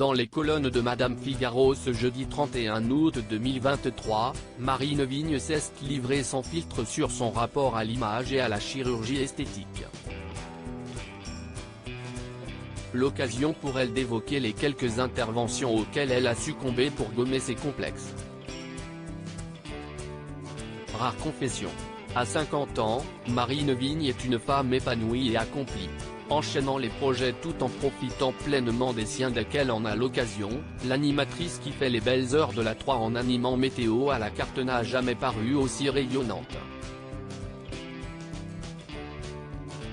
Dans les colonnes de Madame Figaro ce jeudi 31 août 2023, Marine Vigne s'est livrée sans filtre sur son rapport à l'image et à la chirurgie esthétique. L'occasion pour elle d'évoquer les quelques interventions auxquelles elle a succombé pour gommer ses complexes. Rare confession. À 50 ans, Marine Vigne est une femme épanouie et accomplie. Enchaînant les projets tout en profitant pleinement des siens dès qu'elle en a l'occasion, l'animatrice qui fait les belles heures de la 3 en animant météo à la carte n'a jamais paru aussi rayonnante.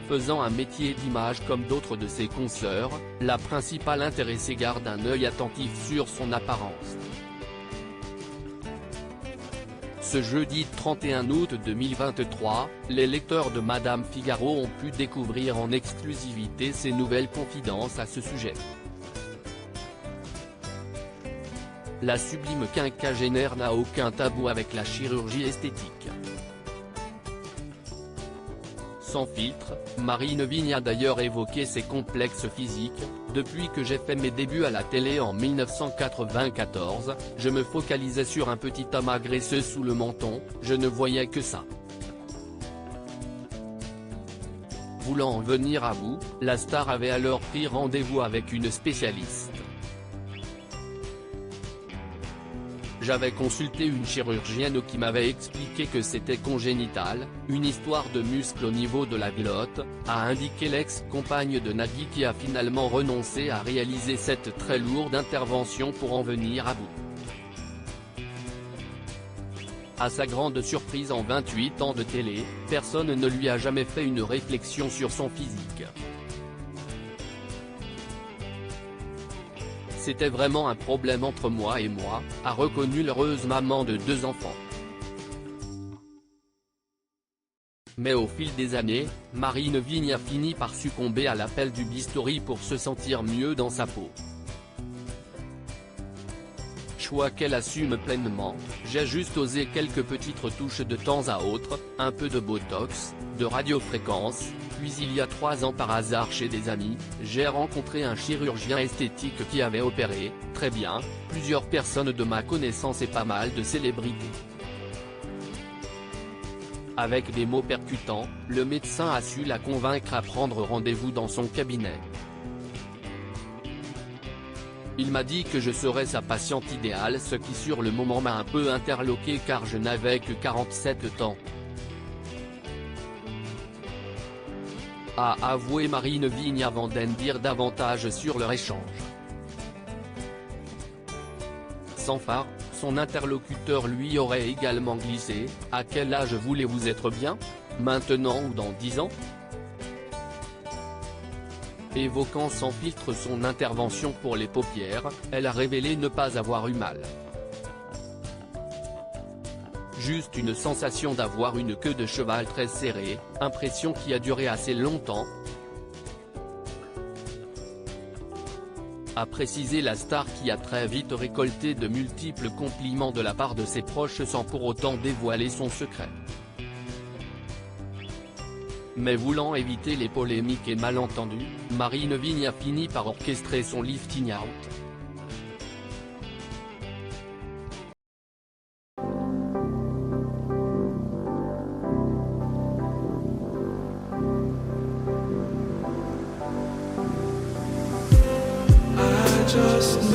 Faisant un métier d'image comme d'autres de ses consoeurs, la principale intéressée garde un œil attentif sur son apparence. Ce jeudi 31 août 2023, les lecteurs de Madame Figaro ont pu découvrir en exclusivité ses nouvelles confidences à ce sujet. La sublime quinquagénaire n'a aucun tabou avec la chirurgie esthétique. Sans filtre, Marine Vigne a d'ailleurs évoqué ses complexes physiques. Depuis que j'ai fait mes débuts à la télé en 1994, je me focalisais sur un petit amas graisseux sous le menton, je ne voyais que ça. Voulant en venir à bout, la star avait alors pris rendez-vous avec une spécialiste. J'avais consulté une chirurgienne qui m'avait expliqué que c'était congénital, une histoire de muscles au niveau de la glotte, a indiqué l'ex-compagne de Nagui qui a finalement renoncé à réaliser cette très lourde intervention pour en venir à bout. À sa grande surprise, en 28 ans de télé, personne ne lui a jamais fait une réflexion sur son physique. C'était vraiment un problème entre moi et moi, a reconnu l'heureuse maman de 2 enfants. Mais au fil des années, Marine Vigne a fini par succomber à l'appel du bistouri pour se sentir mieux dans sa peau. Choix qu'elle assume pleinement, j'ai juste osé quelques petites retouches de temps à autre, un peu de botox, de radiofréquence, puis il y a 3 ans par hasard chez des amis, j'ai rencontré un chirurgien esthétique qui avait opéré, très bien, plusieurs personnes de ma connaissance et pas mal de célébrités. Avec des mots percutants, le médecin a su la convaincre à prendre rendez-vous dans son cabinet. Il m'a dit que je serais sa patiente idéale, ce qui sur le moment m'a un peu interloqué car je n'avais que 47 ans. A avoué Marine Vigne avant d'en dire davantage sur leur échange. Sans phare, son interlocuteur lui aurait également glissé « À quel âge voulez-vous être bien ? Maintenant ou dans 10 ans ?» Évoquant sans filtre son intervention pour les paupières, elle a révélé ne pas avoir eu mal. Juste une sensation d'avoir une queue de cheval très serrée, impression qui a duré assez longtemps, a précisé la star qui a très vite récolté de multiples compliments de la part de ses proches sans pour autant dévoiler son secret. Mais voulant éviter les polémiques et malentendus, Marine Vigne a fini par orchestrer son lifting out. Just